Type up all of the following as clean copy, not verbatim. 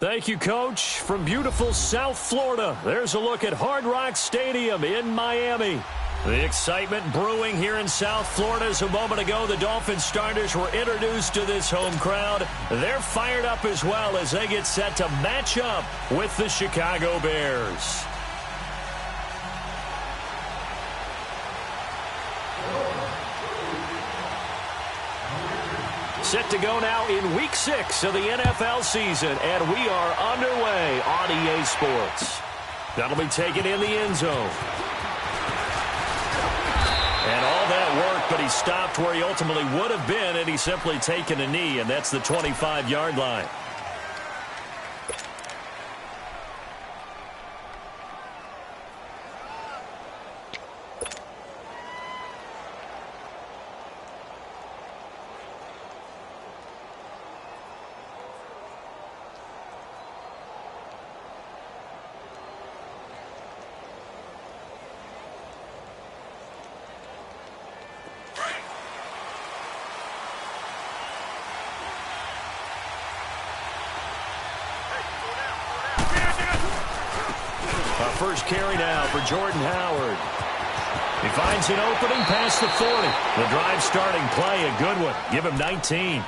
Thank you, Coach. From beautiful South Florida, there's a look at Hard Rock Stadium in Miami. The excitement brewing here in South Florida as a moment ago the Dolphins starters were introduced to this home crowd. They're fired up as well as they get set to match up with the Chicago Bears. Set to go now in Week 6 of the NFL season, and we are underway on EA Sports. That'll be taken in the end zone. And all that work, but he stopped where he ultimately would have been, and he's simply taken a knee, and that's the 25-yard line. First carry now for Jordan Howard. He finds an opening past the 40. The drive starting play, a good one. Give him 19.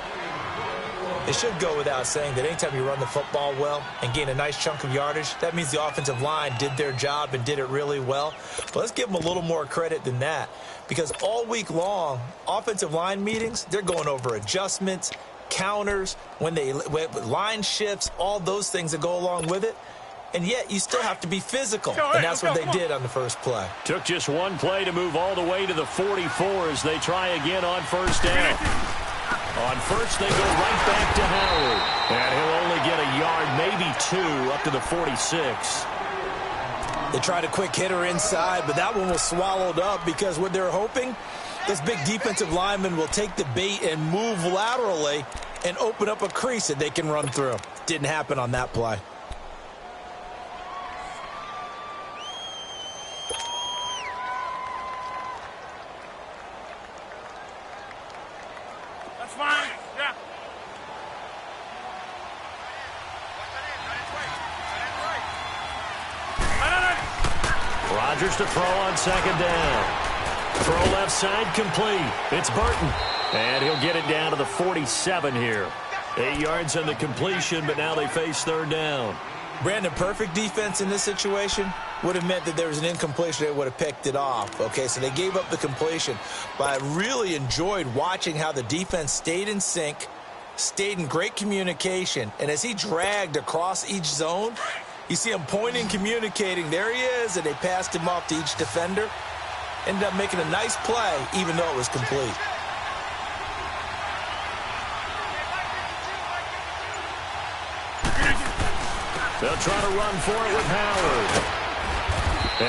It should go without saying that anytime you run the football well and gain a nice chunk of yardage, that means the offensive line did their job and did it really well. But let's give them a little more credit than that, because all week long, offensive line meetings, they're going over adjustments, counters, when line shifts, all those things that go along with it. And yet, you still have to be physical, and that's what they did on the first play. Took just one play to move all the way to the 44 as they try again on first down. On first, they go right back to Howard. And he'll only get a yard, maybe two, up to the 46. They tried a quick hitter inside, but that one was swallowed up because what they're hoping, this big defensive lineman will take the bait and move laterally and open up a crease that they can run through. Didn't happen on that play. Rodgers to throw on second down. Throw left side complete. It's Burton. And he'll get it down to the 47 here. 8 yards on the completion, but now they face third down. Brandon, perfect defense in this situation would have meant that there was an incompletion. They would have picked it off. Okay, so they gave up the completion. But I really enjoyed watching how the defense stayed in sync, stayed in great communication. And as he dragged across each zone, you see him pointing, communicating. There he is, and they passed him off to each defender. Ended up making a nice play, even though it was complete. They'll try to run for it with Howard.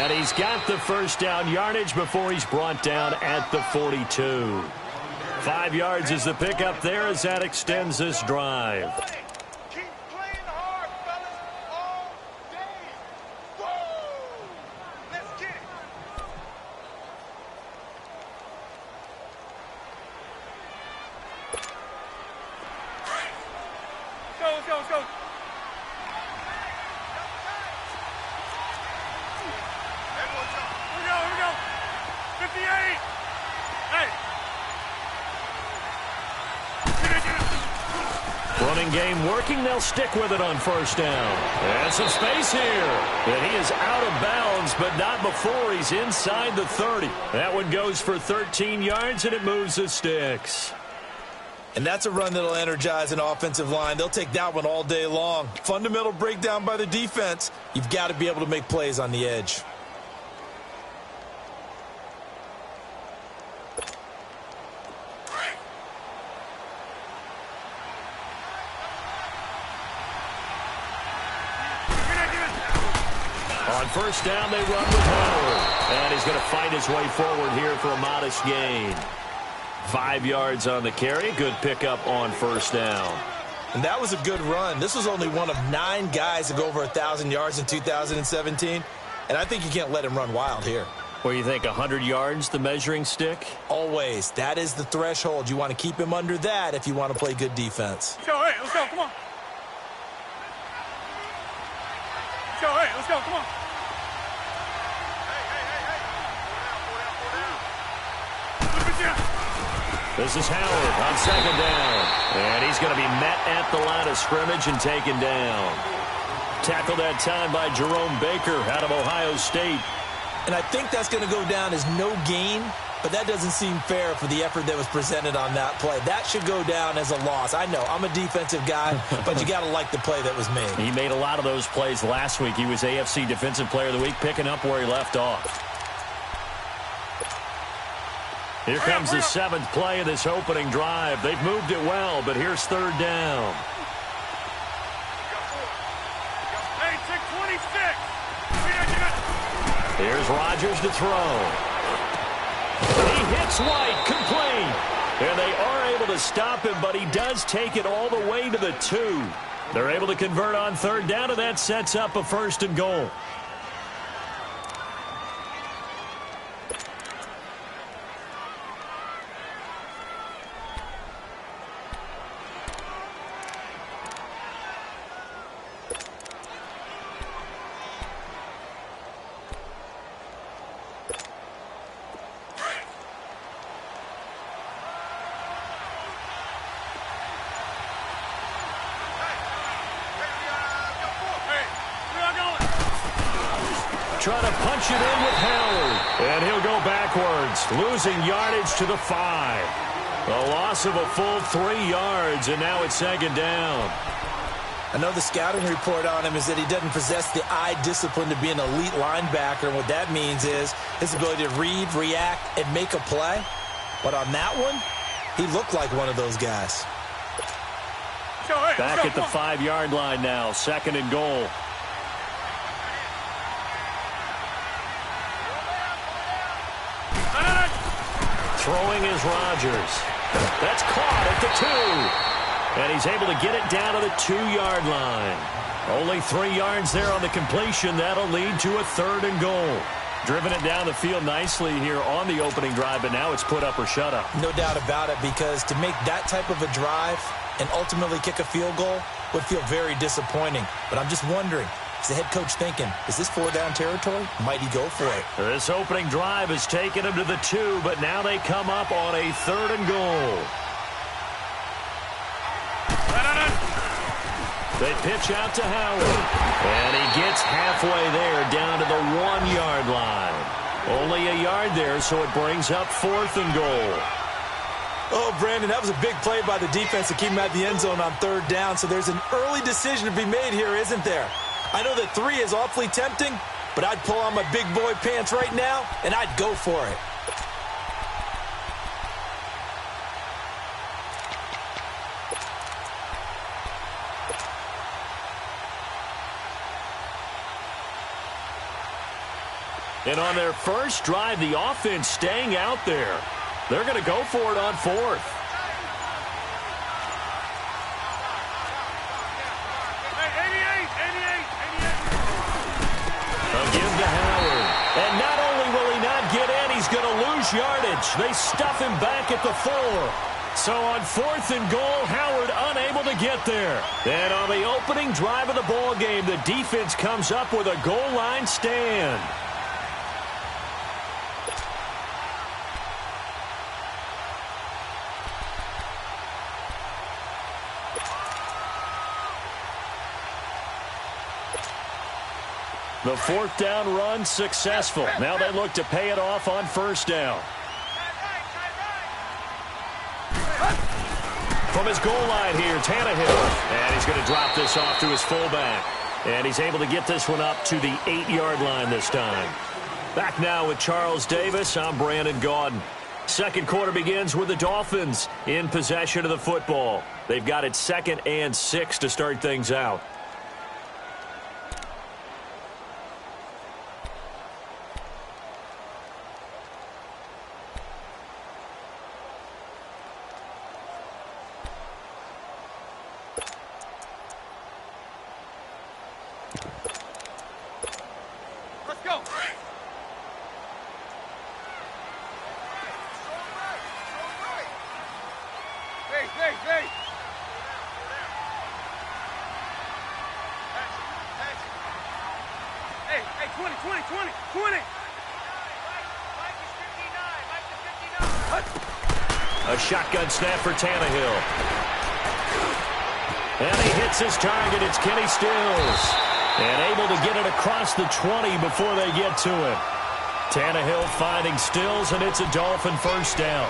And he's got the first down yardage before he's brought down at the 42. 5 yards is the pickup there as that extends this drive. Running game working. They'll stick with it on first down. And some space here. And he is out of bounds, but not before he's inside the 30. That one goes for 13 yards, and it moves the sticks. And that's a run that'll energize an offensive line. They'll take that one all day long. Fundamental breakdown by the defense. You've got to be able to make plays on the edge. On first down, they run with Howard. And he's going to fight his way forward here for a modest gain. 5 yards on the carry. Good pickup on first down. And that was a good run. This was only one of 9 guys to go over 1,000 yards in 2017. And I think you can't let him run wild here. What do you think, 100 yards, the measuring stick? Always. That is the threshold. You want to keep him under that if you want to play good defense. Let's go. Hey, let's go. Come on. go. Come on. This is Howard on second down. And he's going to be met at the line of scrimmage and taken down. Tackled that time by Jerome Baker out of Ohio State. And I think that's going to go down as no gain, but that doesn't seem fair for the effort that was presented on that play. That should go down as a loss. I know, I'm a defensive guy, but you got to like the play that was made. He made a lot of those plays last week. He was AFC Defensive Player of the Week, picking up where he left off. Here comes the seventh play of this opening drive. They've moved it well, but here's third down. Hey, 626. Here's Rodgers to throw. He hits White, complete. And they are able to stop him, but he does take it all the way to the 2. They're able to convert on third down, and that sets up a first and goal. Trying to punch it in with Howard. And he'll go backwards, losing yardage to the 5. A loss of a full 3 yards, and now it's second down. I know the scouting report on him is that he doesn't possess the eye discipline to be an elite linebacker. And what that means is his ability to read, react, and make a play. But on that one, he looked like one of those guys. Back at the 5-yard line now, second and goal. Throwing is Rodgers. That's caught at the 2. And he's able to get it down to the 2-yard line. Only 3 yards there on the completion. That'll lead to a third and goal. Driven it down the field nicely here on the opening drive, but now it's put up or shut up. No doubt about it, because to make that type of a drive and ultimately kick a field goal would feel very disappointing. But I'm just wondering, is the head coach thinking, is this 4-down territory? Might he go for it? This opening drive has taken him to the 2, but now they come up on a third and goal. They pitch out to Howard, and he gets halfway there down to the 1-yard line. Only a yard there, so it brings up fourth and goal. Oh, Brandon, that was a big play by the defense to keep him at the end zone on third down, so there's an early decision to be made here, isn't there? I know that 3 is awfully tempting, but I'd pull on my big boy pants right now, and I'd go for it. And on their first drive, the offense staying out there. They're going to go for it on fourth. A give to Howard. And not only will he not get in, he's going to lose yardage. They stuff him back at the 4. So on fourth and goal, Howard unable to get there. And on the opening drive of the ball game, the defense comes up with a goal line stand. The 4th down run successful. Now they look to pay it off on first down. From his goal line here, Tannehill. And he's going to drop this off to his fullback. And he's able to get this one up to the 8-yard line this time. Back now with Charles Davis. I'm Brandon Gaudin. Second quarter begins with the Dolphins in possession of the football. They've got it 2nd and 6 to start things out. 20. A shotgun snap for Tannehill. And he hits his target. It's Kenny Stills. And able to get it across the 20 before they get to him. Tannehill finding Stills, and it's a Dolphin first down.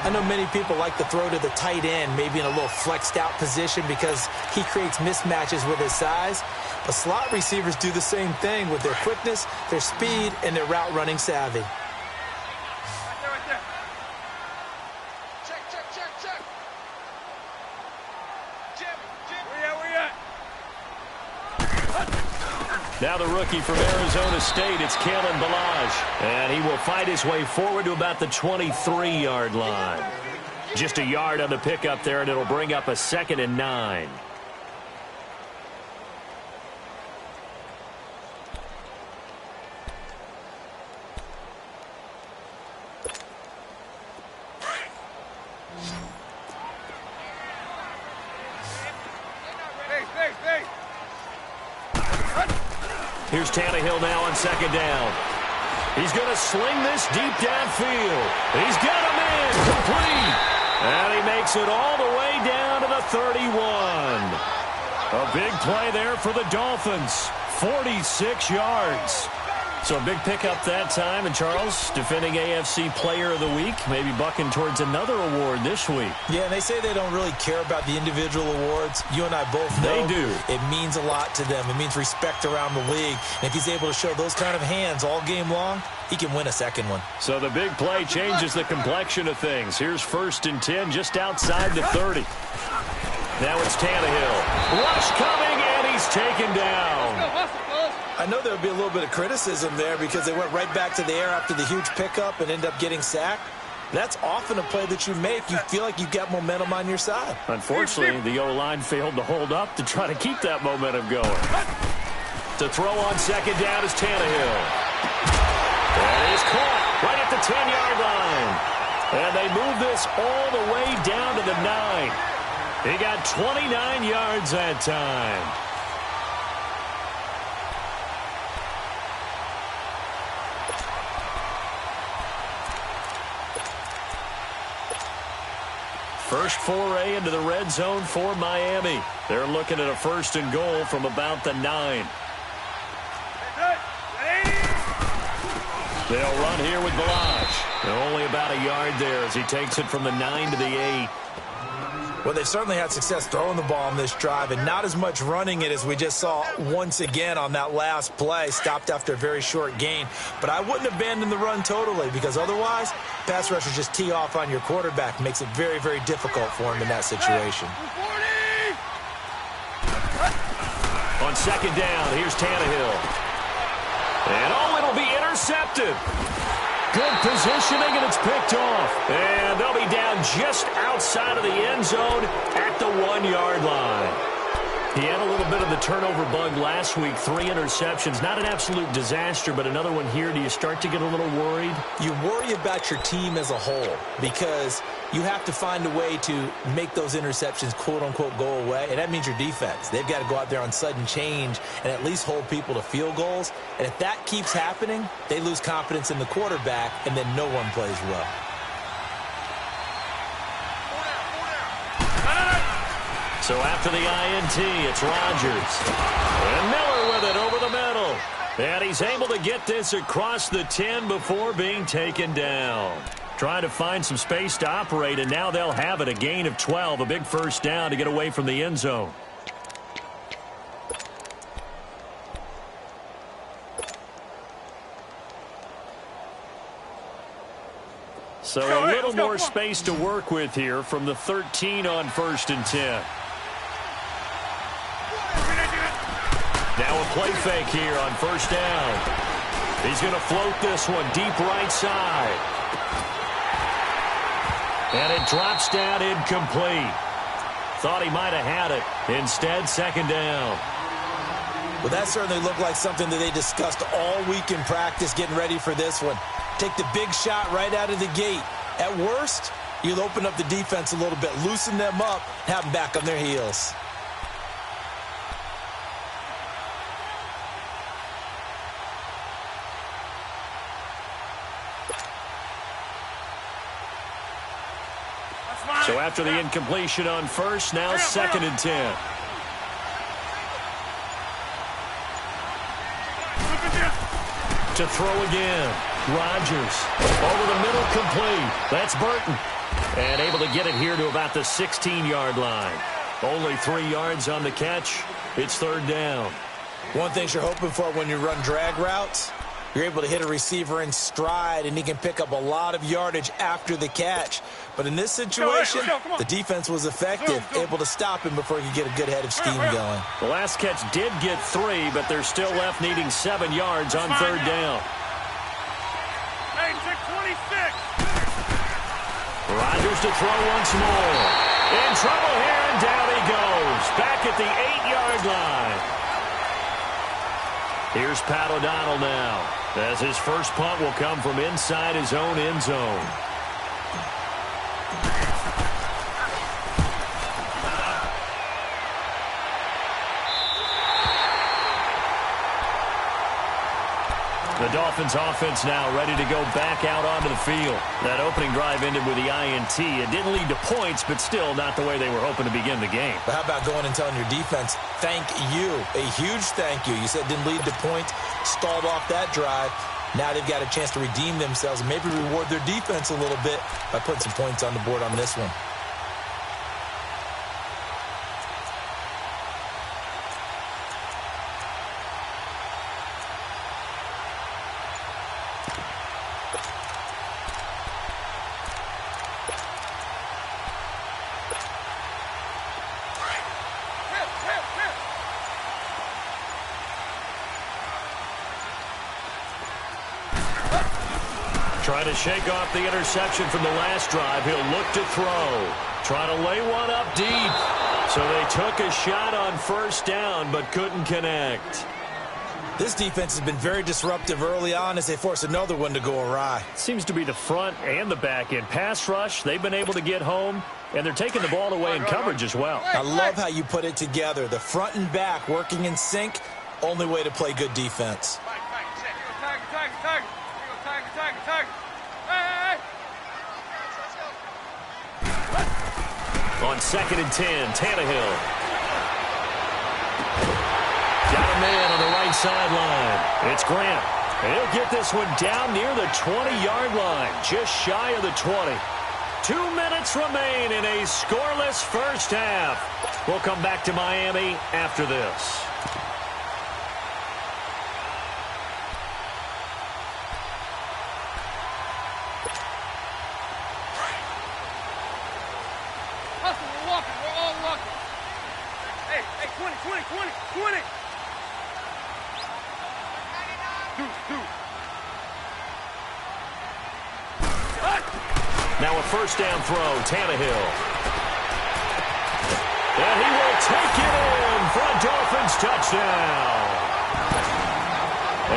I know many people like to throw to the tight end, maybe in a little flexed out position because he creates mismatches with his size. But slot receivers do the same thing with their quickness, their speed, and their route running savvy. Right there. Check. Jim. Where you at? Now the rookie from Arizona State, it's Kalen Ballage. And he will fight his way forward to about the 23-yard line. Just a yard on the pickup there, and it'll bring up a 2nd and 9. Hey. Here's Tannehill now on 2nd down. He's going to sling this deep downfield. He's got him in, complete. And he makes it all the way down to the 31. A big play there for the Dolphins. 46 yards. So a big pickup that time. And Charles, defending AFC Player of the Week, maybe bucking towards another award this week. Yeah, and they say they don't really care about the individual awards. You and I both know they do. It means a lot to them. It means respect around the league. And if he's able to show those kind of hands all game long, he can win a second one. So the big play changes the complexion of things. Here's 1st and 10 just outside the 30. Now it's Tannehill. Rush coming, and he's taken down. I know there would be a little bit of criticism there because they went right back to the air after the huge pickup and ended up getting sacked. That's often a play that you make. You feel like you've got momentum on your side. Unfortunately, the O-line failed to hold up to try to keep that momentum going. To throw on 2nd down is Tannehill. And he's caught right at the 10-yard line. And they move this all the way down to the 9. He got 29 yards that time. First foray into the red zone for Miami. They're looking at a 1st and goal from about the 9. They'll run here with Ballage. Only about a yard there as he takes it from the 9 to the 8. Well, they've certainly had success throwing the ball on this drive and not as much running it as we just saw once again on that last play. Stopped after a very short gain. But I wouldn't abandon the run totally because otherwise, pass rushers just tee off on your quarterback. Makes it very, very difficult for him in that situation. On 2nd down, here's Tannehill. And it'll be intercepted. Good positioning, and it's picked off. And they'll be down just outside of the end zone at the 1-yard line. He had a little bit of the turnover bug last week, 3 interceptions. Not an absolute disaster, but another one here. Do you start to get a little worried? You worry about your team as a whole because you have to find a way to make those interceptions, quote-unquote, go away, and that means your defense. They've got to go out there on sudden change and at least hold people to field goals. And if that keeps happening, they lose confidence in the quarterback, and then no one plays well. So after the INT, it's Rodgers. And Miller with it over the middle. And he's able to get this across the 10 before being taken down. Trying to find some space to operate, and now they'll have it. A gain of 12, a big first down to get away from the end zone. So a little more space to work with here from the 13 on 1st and 10. Now a play fake here on 1st down. He's going to float this one deep right side. And it drops down incomplete. Thought he might have had it. Instead, 2nd down. Well, that certainly looked like something that they discussed all week in practice getting ready for this one. Take the big shot right out of the gate. At worst, you'll open up the defense a little bit, loosen them up, have them back on their heels. So after the incompletion on first, now 2nd and 10. To throw again. Rodgers over the middle, complete. That's Burton. And able to get it here to about the 16-yard line. Only 3 yards on the catch. It's 3rd down. One thing you're hoping for when you run drag routes, you're able to hit a receiver in stride, and he can pick up a lot of yardage after the catch. But in this situation, the defense was effective, able to stop him before he could get a good head of steam going. The last catch did get 3, but they're still left needing 7 yards on 3rd down. Hey, 26. Rodgers to throw once more. In trouble here, and down he goes. Back at the 8-yard line. Here's Pat O'Donnell now, as his first punt will come from inside his own end zone. The Dolphins offense now ready to go back out onto the field. That opening drive ended with the INT. It didn't lead to points, but still not the way they were hoping to begin the game. But how about going and telling your defense, thank you, a huge thank you. You said it didn't lead to points, stalled off that drive. Now they've got a chance to redeem themselves and maybe reward their defense a little bit by putting some points on the board on this one. Trying to shake off the interception from the last drive. He'll look to throw. Trying to lay one up deep. So they took a shot on 1st down, but couldn't connect. This defense has been very disruptive early on as they force another one to go awry. Seems to be the front and the back end. Pass rush, they've been able to get home, and they're taking the ball away in coverage as well. I love how you put it together. The front and back working in sync, only way to play good defense. On 2nd and 10, Tannehill. Got a man on the right sideline. It's Grant. And he'll get this one down near the 20-yard line, just shy of the 20. 2 minutes remain in a scoreless first half. We'll come back to Miami after this. Now a first down throw, Tannehill. And he will take it in for a Dolphins touchdown.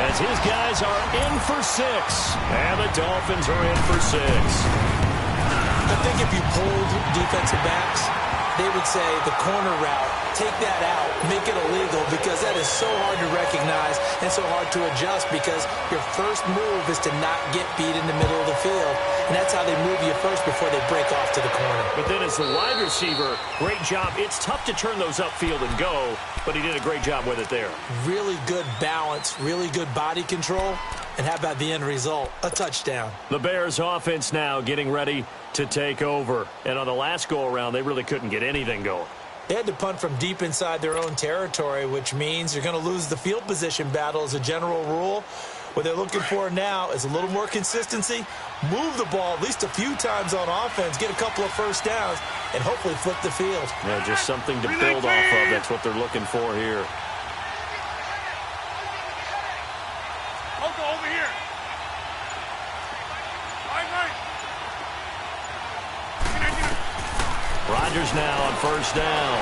As his guys are in for 6. And the Dolphins are in for 6. I think if you pulled defensive backs, they would say the corner route, take that out, make it illegal, because that is so hard to recognize and so hard to adjust, because your first move is to not get beat in the middle of the field. And that's how they move you first before they break off to the corner. But then as the wide receiver, great job. It's tough to turn those upfield and go, but he did a great job with it there. Really good balance, really good body control. And how about the end result? A touchdown. The Bears offense now getting ready to take over. And on the last go-around, they really couldn't get anything going. They had to punt from deep inside their own territory, which means you're going to lose the field position battle as a general rule. What they're looking for now is a little more consistency, move the ball at least a few times on offense, get a couple of first downs, and hopefully flip the field. Yeah, just something to build off of. That's what they're looking for here. Over here. Rodgers now on first down.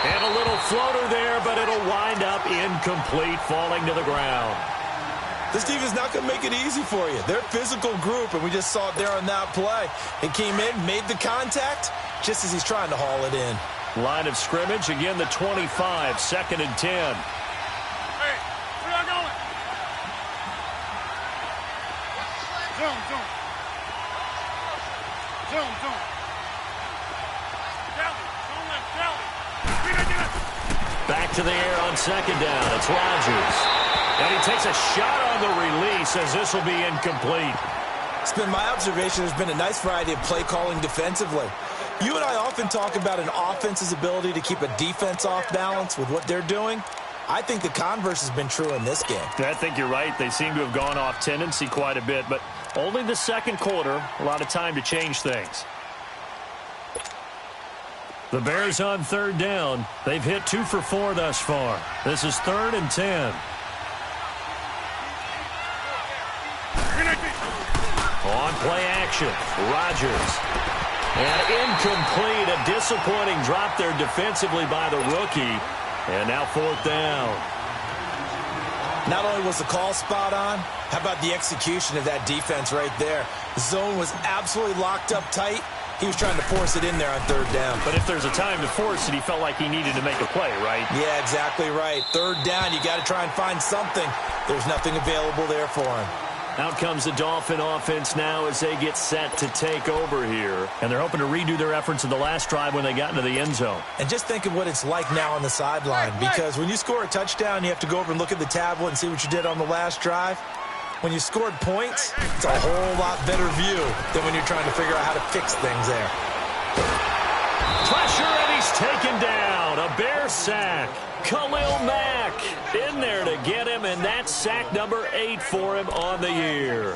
And a little floater there, but it'll wind up incomplete, falling to the ground. This team is not going to make it easy for you. They're a physical group, and we just saw it there on that play. It came in, made the contact, just as he's trying to haul it in. Line of scrimmage, again the 25, 2nd and 10. Hey, where y'all going? Zoom. Zone, zone. Kelly, zone left, Kelly. Back to the air on second down. It's Rodgers. And he takes a shot on the release as this will be incomplete. It's been my observation there's been a nice variety of play calling defensively. You and I often talk about an offense's ability to keep a defense off balance with what they're doing. I think the converse has been true in this game. I think you're right. They seem to have gone off tendency quite a bit, but only the second quarter, a lot of time to change things. The Bears on third down. They've hit 2 for 4 thus far. This is 3rd and 10. On play action, Rodgers. And incomplete, a disappointing drop there defensively by the rookie. And now 4th down. Not only was the call spot on, how about the execution of that defense right there? The zone was absolutely locked up tight. He was trying to force it in there on 3rd down. But if there's a time to force it, he felt like he needed to make a play, right? Yeah, exactly right. 3rd down, you got to try and find something. There's nothing available there for him. Out comes the Dolphin offense now as they get set to take over here. And they're hoping to redo their efforts in the last drive when they got into the end zone. And just think of what it's like now on the sideline. Because when you score a touchdown, you have to go over and look at the tablet and see what you did on the last drive. When you scored points, it's a whole lot better view than when you're trying to figure out how to fix things there. Pressure, and he's taken down. A Bear sack. Khalil Mack in there to get him, and that's sack number 8 for him on the year.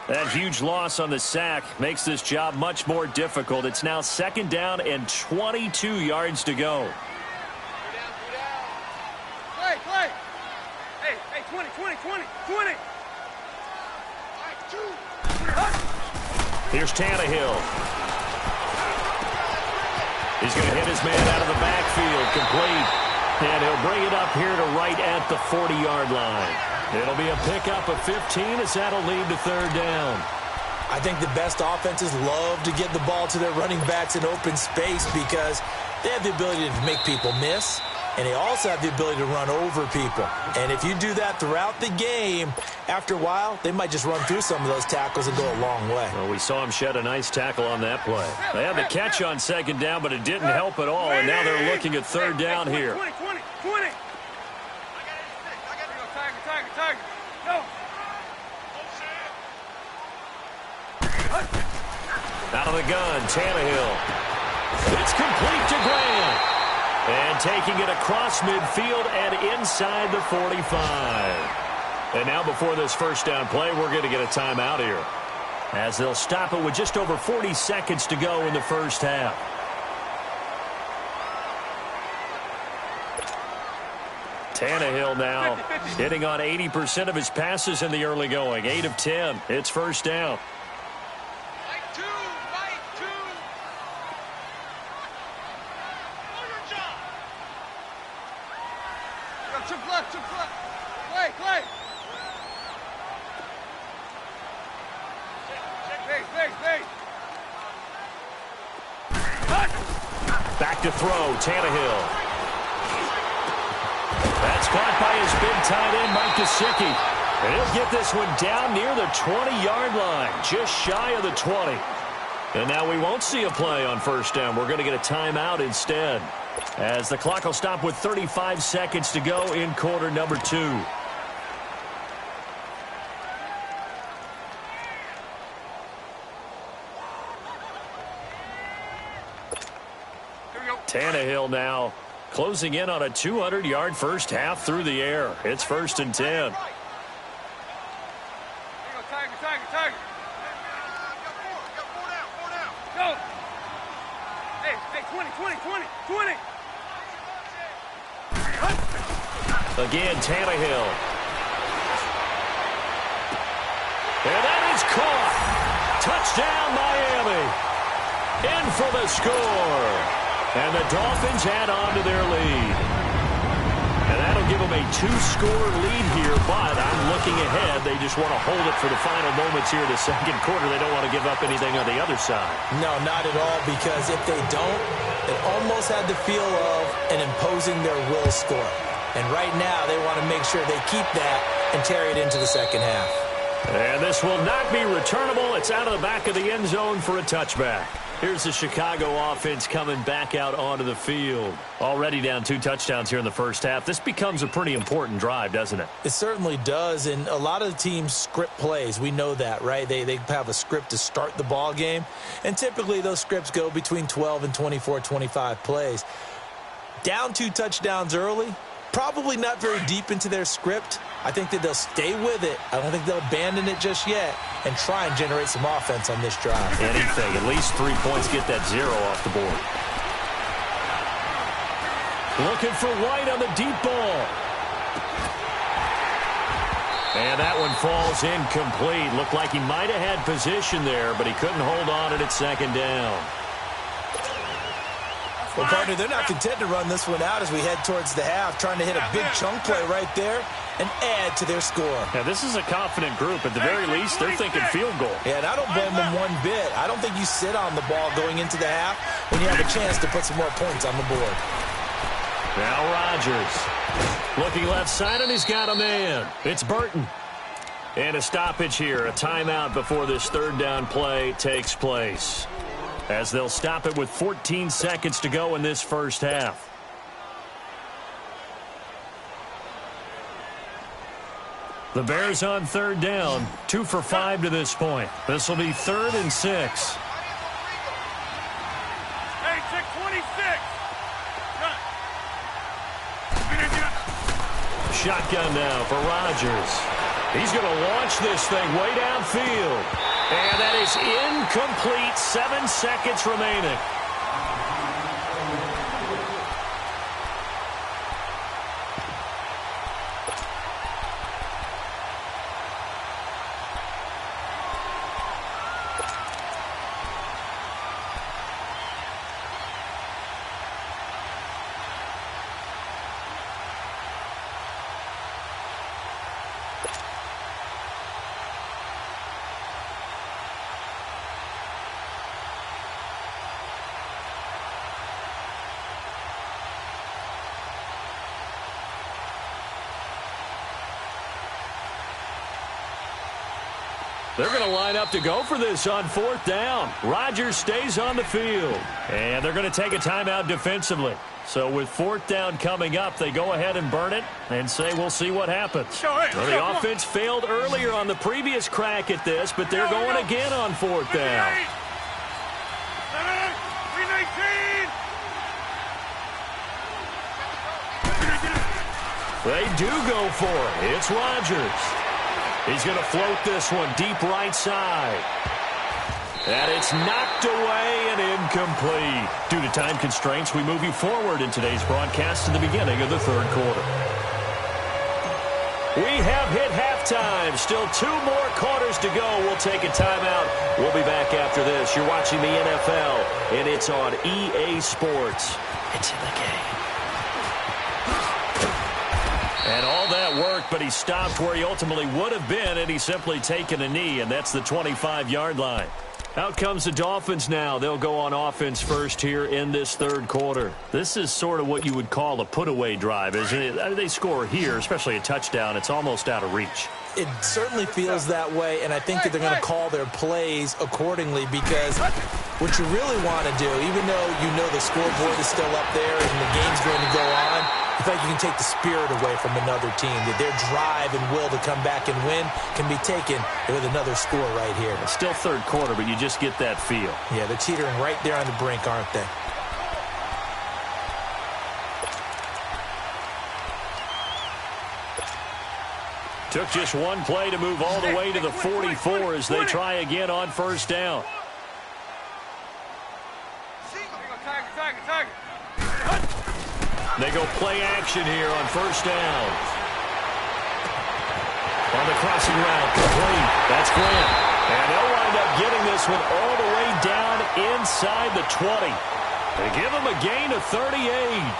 That huge loss on the sack makes this job much more difficult. It's now 2nd down and 22 yards to go. Play, play. Hey, 20, 20, 20, 20. Here's Tannehill. He's going to hit his man out of the backfield, complete. And he'll bring it up here to right at the 40-yard line. It'll be a pickup of 15 as that'll lead to 3rd down. I think the best offenses love to get the ball to their running backs in open space because they have the ability to make people miss, and they also have the ability to run over people. And if you do that throughout the game, after a while, they might just run through some of those tackles and go a long way. Well, we saw him shed a nice tackle on that play. They had the catch on 2nd down, but it didn't help at all, and now they're looking at 3rd down here. 20, 20, 20. Tiger. Go. Out of the gun, Tannehill. It's complete to Grant. And taking it across midfield and inside the 45. And now before this 1st down play, we're going to get a timeout here, as they'll stop it with just over 40 seconds to go in the 1st half. Tannehill now hitting on 80% of his passes in the early going. 8 of 10. It's 1st down. Right two. Do your job. Yo, chip left. Clay. Base. Back to throw, Tannehill. That's caught by his big tight end, Mike Gesicki. And he'll get this one down near the 20-yard line, just shy of the 20. And now we won't see a play on 1st down. We're going to get a timeout instead, as the clock will stop with 35 seconds to go in quarter number 2. Tannehill now closing in on a 200-yard 1st half through the air. It's 1st and 10. There you go, Tiger. Got four down. Go. Hey, 20. Again, Tannehill. And that is caught. Touchdown, Miami. In for the score. And the Dolphins add on to their lead. And that'll give them a 2-score lead here, but I'm looking ahead. They just want to hold it for the final moments here of the 2nd quarter. They don't want to give up anything on the other side. No, not at all, because if they don't, it almost had the feel of an imposing their will score. And right now, they want to make sure they keep that and carry it into the second half. And this will not be returnable. It's out of the back of the end zone for a touchback. Here's the Chicago offense coming back out onto the field. Already down 2 touchdowns here in the first half. This becomes a pretty important drive, doesn't it? It certainly does, and a lot of the teams script plays. We know that, right? They have a script to start the ball game, and typically those scripts go between 12 and 24, 25 plays. Down 2 touchdowns early, probably not very deep into their script. I think that they'll stay with it. I don't think they'll abandon it just yet and try and generate some offense on this drive. Anything. At least 3 points, get that 0 off the board. Looking for White on the deep ball. And that one falls incomplete. Looked like he might have had position there, but he couldn't hold on at second down. Well, partner, they're not content to run this one out as we head towards the half, trying to hit a big chunk play right there and add to their score. Yeah, this is a confident group. At the very least, they're thinking field goal. Yeah, and I don't blame them one bit. I don't think you sit on the ball going into the half when you have a chance to put some more points on the board. Now Rodgers looking left side, and he's got a man. It's Burton. And a stoppage here, a timeout before this third down play takes place, as they'll stop it with 14 seconds to go in this first half. The Bears on third down, 2 for 5 to this point. This will be 3rd and 6. Hey, check 26. Shotgun now for Rodgers. He's going to launch this thing way downfield. And that is incomplete. 7 seconds remaining. They're going to line up to go for this on 4th down. Rodgers stays on the field. And they're going to take a timeout defensively. So with 4th down coming up, they go ahead and burn it and say we'll see what happens. Well, the offense failed earlier on the previous crack at this, but they're going again on 4th down. They do go for it. It's Rodgers. He's going to float this one deep right side. And it's knocked away and incomplete. Due to time constraints, we move you forward in today's broadcast to the beginning of the third quarter. We have hit halftime. Still 2 more quarters to go. We'll take a timeout. We'll be back after this. You're watching the NFL, and it's on EA Sports. It's in the game. And all that worked, but he stopped where he ultimately would have been, and he's simply taken a knee, and that's the 25-yard line. Out comes the Dolphins now. They'll go on offense first here in this third quarter. This is sort of what you would call a put-away drive, isn't it? They score here, especially a touchdown. It's almost out of reach. It certainly feels that way, and I think that they're going to call their plays accordingly, because what you really want to do, even though you know the scoreboard is still up there and the game's going to go on, I feel like you can take the spirit away from another team, that their drive and will to come back and win can be taken with another score right here. It's still third quarter, but you just get that feel. Yeah, they're teetering right there on the brink, aren't they? Took just one play to move all the way to the 44 as they try again on first down. They go play action here on first down. On the crossing route, complete. That's Grant. And they'll wind up getting this one all the way down inside the 20. They give them a gain of 38.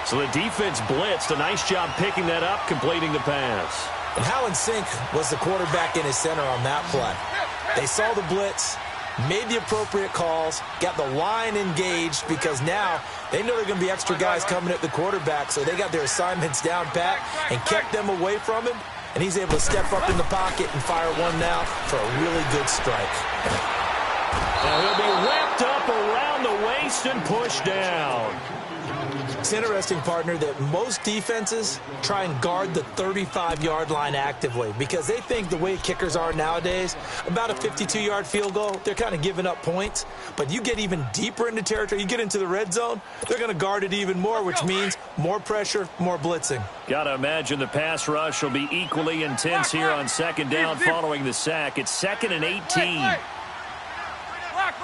So the defense blitzed. A nice job picking that up, completing the pass. And how in sync was the quarterback in his center on that play? They saw the blitz, made the appropriate calls, got the line engaged because now they know there are going to be extra guys coming at the quarterback, so they got their assignments down pat and kept them away from him, and he's able to step up in the pocket and fire one now for a really good strike. Now he'll be wrapped up around the waist and pushed down. It's interesting, partner, that most defenses try and guard the 35-yard line actively because they think the way kickers are nowadays, about a 52-yard field goal, they're kind of giving up points. But you get even deeper into territory, you get into the red zone, they're going to guard it even more, which means more pressure, more blitzing. Got to imagine the pass rush will be equally intense here on second down following the sack. It's 2nd and 18. Block.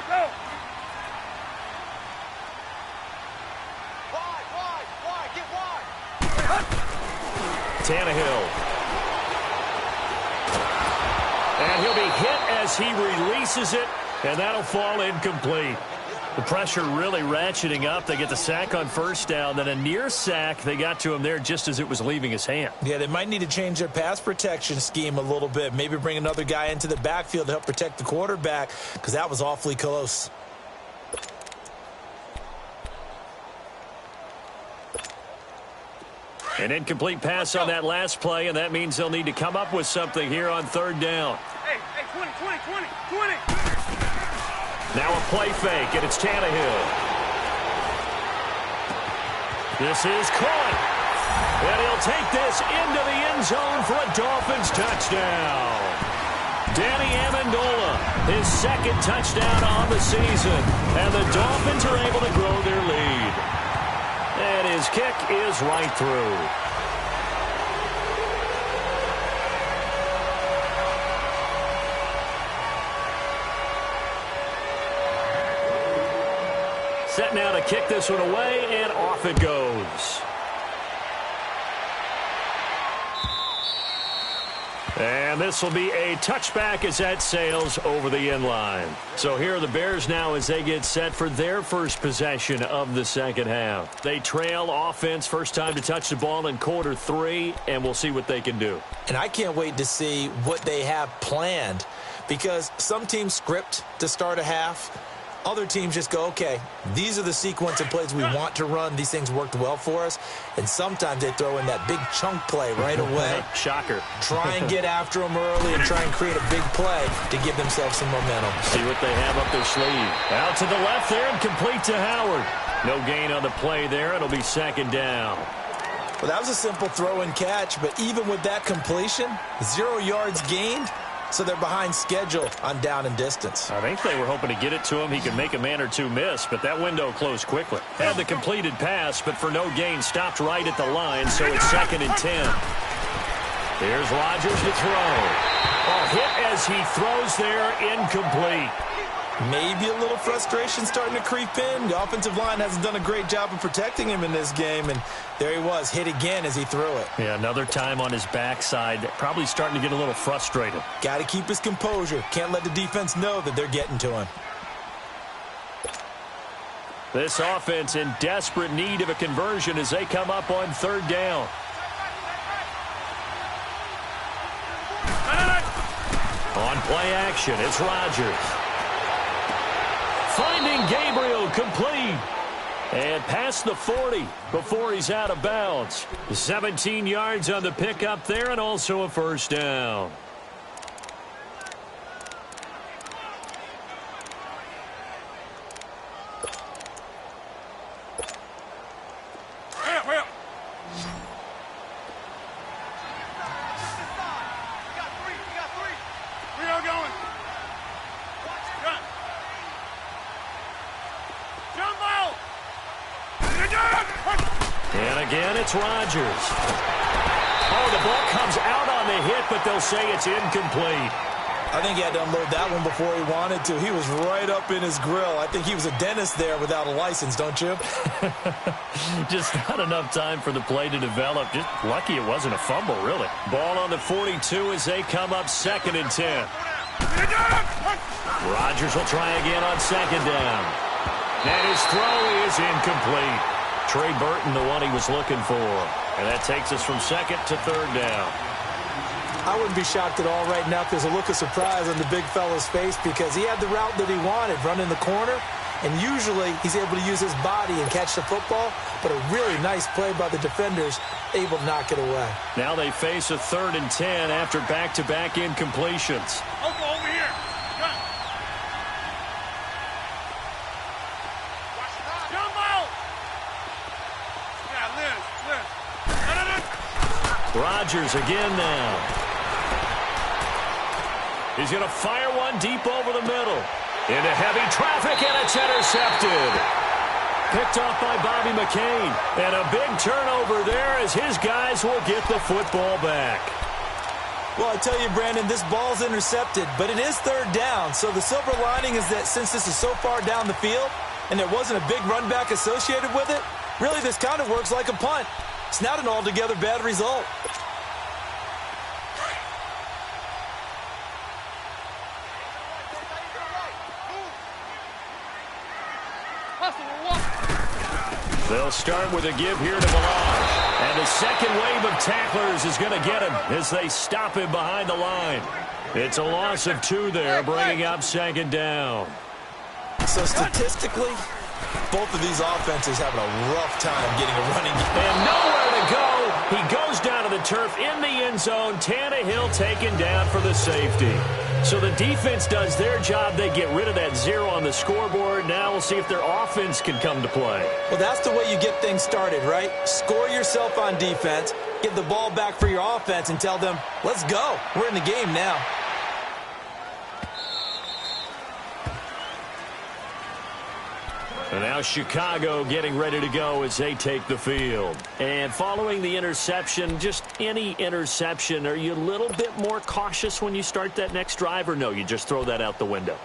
Go. Tannehill. And he'll be hit as he releases it, and that'll fall incomplete. The pressure really ratcheting up. They get the sack on first down, then a near sack. They got to him there just as it was leaving his hand. Yeah, they might need to change their pass protection scheme a little bit. Maybe bring another guy into the backfield to help protect the quarterback because that was awfully close. An incomplete pass on that last play, and that means they'll need to come up with something here on third down. Hey, 20. Now a play fake, and it's Tannehill. This is caught. And he'll take this into the end zone for a Dolphins touchdown. Danny Amendola, his second touchdown on the season. And the Dolphins are able to grow their lead. And his kick is right through. Set now to kick this one away, and off it goes. And this will be a touchback as that sails over the end line. So here are the Bears now as they get set for their first possession of the second half. They trail offense, first time to touch the ball in quarter 3, and we'll see what they can do. And I can't wait to see what they have planned because some teams script to start a half. Other teams just go, okay, these are the sequence of plays we want to run. These things worked well for us. And sometimes they throw in that big chunk play right away. Shocker. Try and get after them early and try and create a big play to give themselves some momentum. See what they have up their sleeve. Out to the left there and complete to Howard. No gain on the play there. It'll be second down. Well, that was a simple throw and catch, but even with that completion, 0 yards gained. So they're behind schedule on down and distance. I think they were hoping to get it to him. He could make a man or two miss, but that window closed quickly. Had the completed pass, but for no gain, stopped right at the line, so it's 2nd and 10. Here's Rodgers to throw. Oh, hit as he throws there, incomplete. Maybe a little frustration starting to creep in. The offensive line hasn't done a great job of protecting him in this game, and there he was, hit again as he threw it. Yeah, another time on his backside, probably starting to get a little frustrated. Got to keep his composure. Can't let the defense know that they're getting to him. This offense in desperate need of a conversion as they come up on third down. On play action, it's Rodgers. Finding Gabriel complete. And past the 40 before he's out of bounds. 17 yards on the pickup there and also a first down. Well. We got three. We are going. Run. Jumbo! And again, it's Rodgers. Oh, the ball comes out on the hit, but they'll say it's incomplete. I think he had to unload that one before he wanted to. He was right up in his grill. I think he was a dentist there without a license, don't you? Just not enough time for the play to develop. Just lucky it wasn't a fumble, really. Ball on the 42 as they come up 2nd and 10. Rodgers will try again on second down. And his throw is incomplete. Trey Burton, the one he was looking for. And that takes us from second to third down. I wouldn't be shocked at all right now if there's a look of surprise on the big fella's face because he had the route that he wanted, running the corner, and usually he's able to use his body and catch the football, but a really nice play by the defenders, able to knock it away. Now they face a 3rd and 10 after back-to-back incompletions. Over here. Jump out. Yeah, Liz. Rodgers again now. He's going to fire one deep over the middle. Into heavy traffic, and it's intercepted. Picked off by Bobby McCain. And a big turnover there as his guys will get the football back. Well, I tell you, Brandon, this ball's intercepted, but it is 3rd down. So the silver lining is that since this is so far down the field and there wasn't a big run back associated with it, really this kind of works like a punt. It's not an altogether bad result. They'll start with a give here to Melange. And the second wave of tacklers is going to get him as they stop him behind the line. It's a loss of 2 there, bringing up 2nd down. So statistically, both of these offenses having a rough time getting a running game. And nowhere to go. He goes down to the turf in the end zone. Tannehill taken down for the safety. So the defense does their job. They get rid of that 0 on the scoreboard. Now we'll see if their offense can come to play. Well, that's the way you get things started, right? Score yourself on defense, get the ball back for your offense, and tell them, let's go. We're in the game now. And now Chicago getting ready to go as they take the field. And following the interception, just any interception, are you a little bit more cautious when you start that next drive, or no, you just throw that out the window?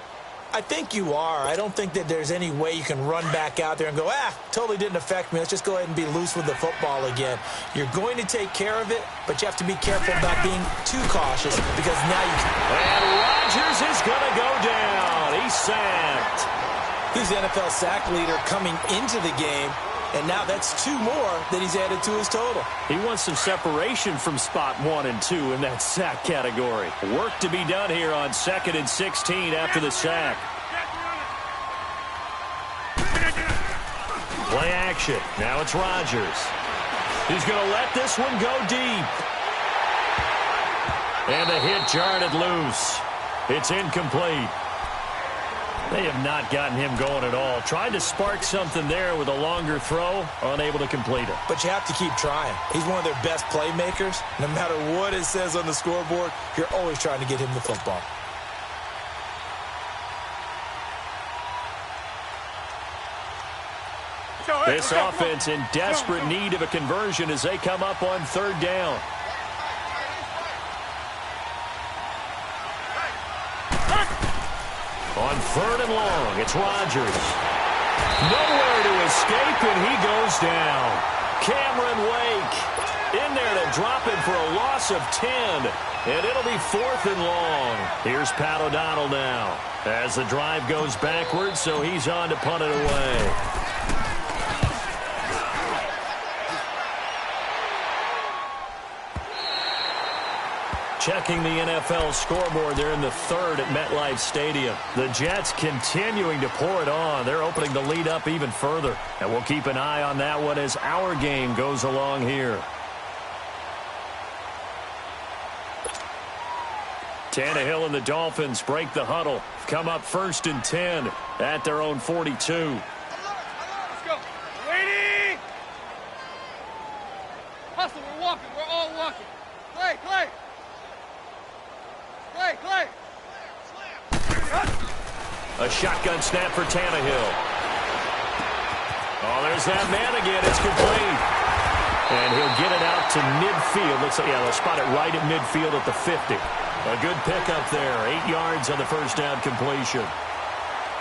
I think you are. I don't think that there's any way you can run back out there and go, totally didn't affect me. Let's just go ahead and be loose with the football again. You're going to take care of it, but you have to be careful about being too cautious because now you can. And Rodgers is going to go down. He's sacked. He's the NFL sack leader coming into the game, and now that's 2 more that he's added to his total. He wants some separation from spot 1 and 2 in that sack category. Work to be done here on 2nd and 16 after the sack. Play action. Now it's Rodgers. He's going to let this one go deep. And the hit jarred it loose. It's incomplete. They have not gotten him going at all. Tried to spark something there with a longer throw, unable to complete it. But you have to keep trying. He's one of their best playmakers. No matter what it says on the scoreboard, you're always trying to get him the football. This offense in desperate need of a conversion as they come up on 3rd down. On 3rd and long, it's Rodgers. Nowhere to escape, and he goes down. Cameron Wake in there to drop him for a loss of 10. And it'll be 4th and long. Here's Pat O'Donnell now as the drive goes backwards, so he's on to punt it away. Checking the NFL scoreboard, they're in the 3rd at MetLife Stadium. The Jets continuing to pour it on. They're opening the lead up even further. And we'll keep an eye on that one as our game goes along here. Tannehill and the Dolphins break the huddle. Come up 1st and 10 at their own 42. Let's go. Waiting. Hustle, we're walking. We're all walking. Clay. A shotgun snap for Tannehill. Oh, there's that man again. It's complete. And he'll get it out to midfield. Looks like, they'll spot it right at midfield at the 50. A good pickup there. 8 yards on the first down completion.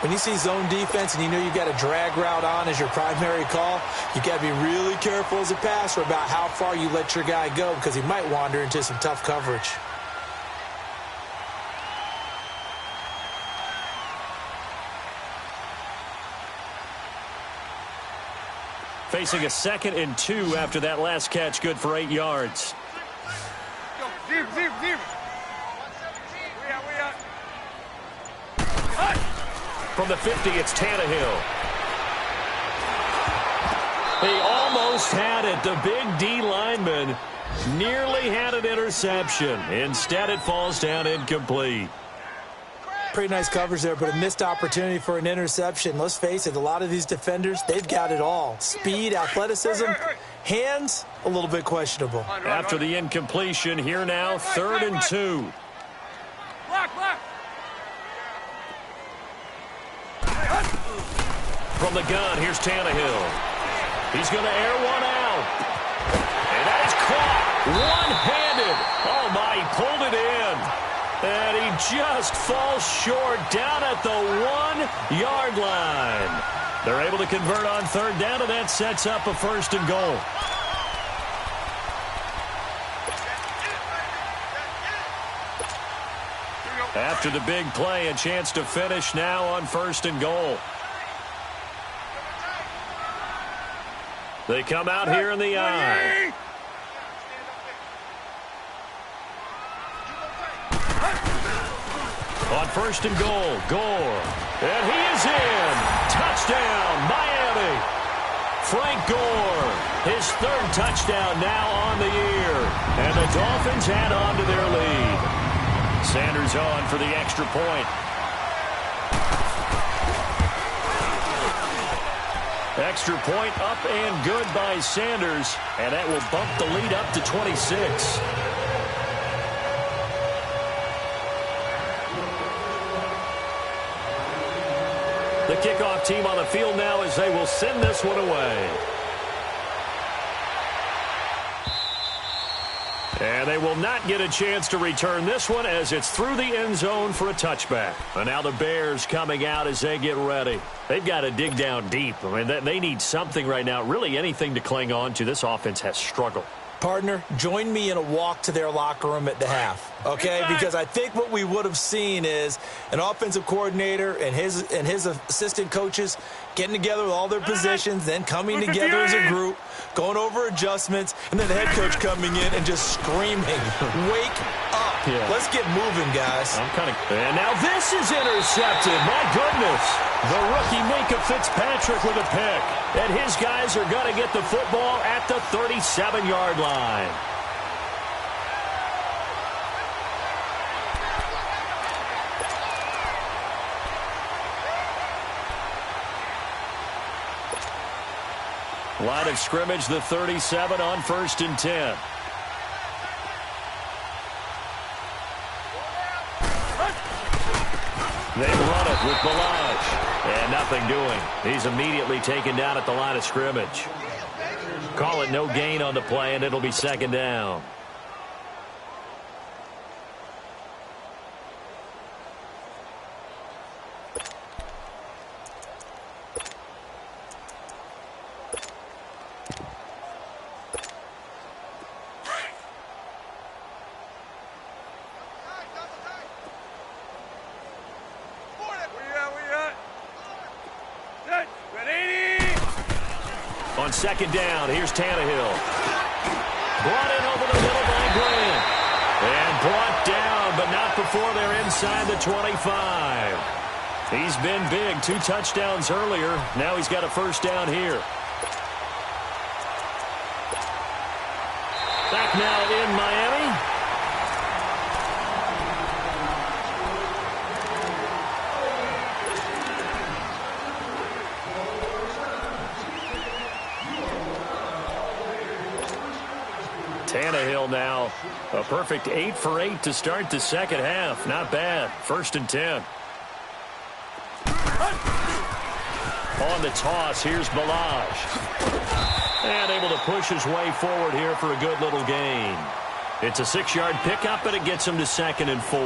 When you see zone defense and you know you've got a drag route on as your primary call, you've got to be really careful as a passer about how far you let your guy go because he might wander into some tough coverage. Facing a 2nd and 2 after that last catch, good for 8 yards. Zero. We out. From the 50, it's Tannehill. He almost had it. The big D lineman nearly had an interception. Instead, it falls down incomplete. Pretty nice coverage there, but a missed opportunity for an interception. Let's face it, a lot of these defenders, they've got it all. Speed, athleticism, hands, a little bit questionable. After the incompletion, here now, 3rd and 2. Block. From the gun, here's Tannehill. He's going to air one out. And that is caught one-handed. Oh, my, he pulled it in. And he just falls short down at the 1-yard line. They're able to convert on 3rd down, and that sets up a 1st and goal. After the big play, a chance to finish now on 1st and goal. They come out here in the eye. On 1st and goal, Gore. And he is in. Touchdown, Miami. Frank Gore, his 3rd touchdown now on the year. And the Dolphins add on to their lead. Sanders on for the extra point. Extra point up and good by Sanders. And that will bump the lead up to 26. The kickoff team on the field now as they will send this one away. And they will not get a chance to return this one as it's through the end zone for a touchback. And now the Bears coming out as they get ready. They've got to dig down deep. I mean, they need something right now, really anything to cling on to. This offense has struggled. Partner, join me in a walk to their locker room at the half, okay? Because I think what we would have seen is an offensive coordinator and his assistant coaches getting together with all their positions, then coming together as a group, going over adjustments, and then the head coach coming in and just screaming, wake up. Yeah. Let's get moving, guys. And now this is intercepted. My goodness. The rookie Minka Fitzpatrick with a pick. And his guys are going to get the football at the 37-yard line. Line of scrimmage, the 37 on 1st and 10. They run it with Balaj. And nothing doing. He's immediately taken down at the line of scrimmage. Call it no gain on the play, and it'll be 2nd down. On 2nd down, here's Tannehill. Brought in over the middle by Grant. And brought down, but not before they're inside the 25. He's been big. 2 touchdowns earlier. Now he's got a 1st down here. Back now in Miami. Tannehill now a perfect 8 for 8 to start the 2nd half. Not bad. 1st and 10. On the toss, here's Balaj. And able to push his way forward here for a good little gain. It's a 6-yard pickup, and it gets him to 2nd and 4.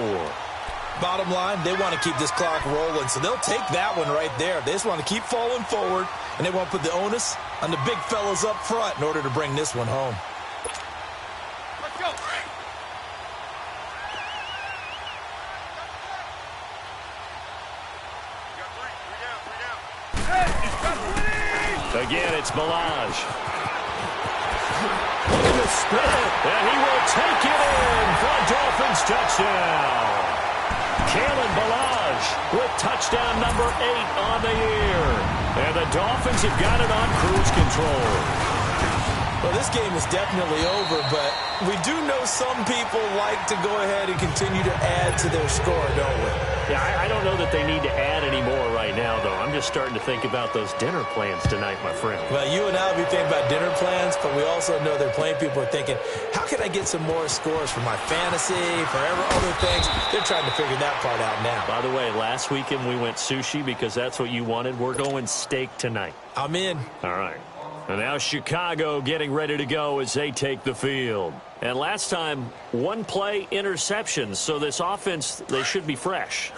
Bottom line, they want to keep this clock rolling, so they'll take that one right there. They just want to keep falling forward, and they want to put the onus on the big fellas up front in order to bring this one home. Again, it's Balaj. Look at the spin, and he will take it in for a Dolphins touchdown. Kalen Ballage with touchdown number 8 on the year. And the Dolphins have got it on cruise control. Well, this game is definitely over, but we do know some people like to go ahead and continue to add to their score, don't we? Yeah, I don't know that they need to add any more right now, though. I'm just starting to think about those dinner plans tonight, my friend. Well, you and I will be thinking about dinner plans, but we also know they're playing people are thinking, how can I get some more scores for my fantasy, for other things? They're trying to figure that part out now. By the way, last weekend we went sushi because that's what you wanted. We're going steak tonight. I'm in. All right. And now Chicago getting ready to go as they take the field. And last time, one play interceptions. So this offense, they should be fresh.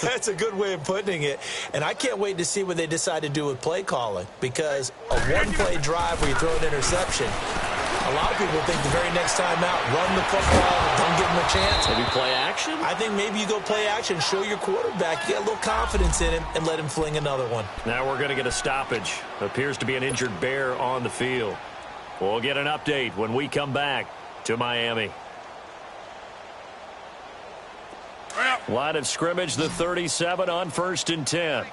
That's a good way of putting it. And I can't wait to see what they decide to do with play calling. Because a one-play drive where you throw an interception, a lot of people think the very next time out, run the football, don't give them a chance. Maybe play action? I think maybe you go play action, show your quarterback, you get a little confidence in him, and let him fling another one. Now we're going to get a stoppage. Appears to be an injured Bear on the field. We'll get an update when we come back to Miami. Line of scrimmage, the 37 on 1st and 10.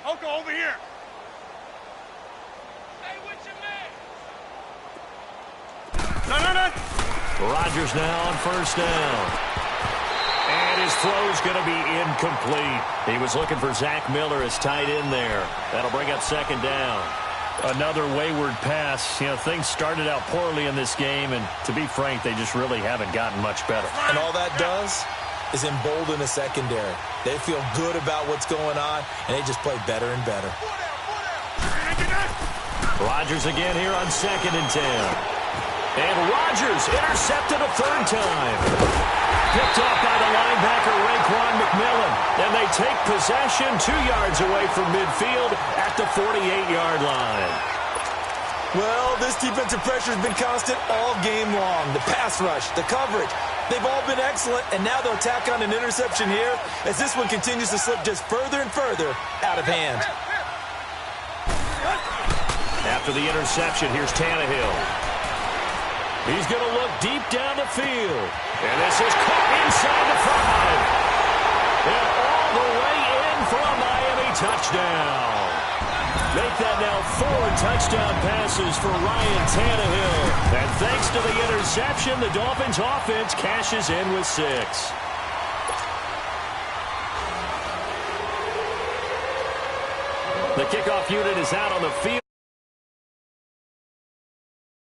Oko, over here. No. Rodgers now on 1st down. And his throw's going to be incomplete. He was looking for Zach Miller as tight end there. That'll bring up 2nd down. Another wayward pass. You know, things started out poorly in this game, and to be frank, they just really haven't gotten much better. And all that does is embolden a secondary. They feel good about what's going on, and they just play better and better. Rodgers again here on 2nd and 10. And Rodgers intercepted a 3rd time. Picked off by the linebacker, Raekwon McMillan. And they take possession 2 yards away from midfield at the 48-yard line. Well, this defensive pressure has been constant all game long. The pass rush, the coverage, they've all been excellent, and now they'll tack on an interception here as this one continues to slip just further and further out of hand. After the interception, here's Tannehill. He's going to look deep down the field. And this is caught inside the 5. And all the way in for a Miami touchdown. Make that now 4 touchdown passes for Ryan Tannehill. And thanks to the interception, the Dolphins offense cashes in with 6. The kickoff unit is out on the field.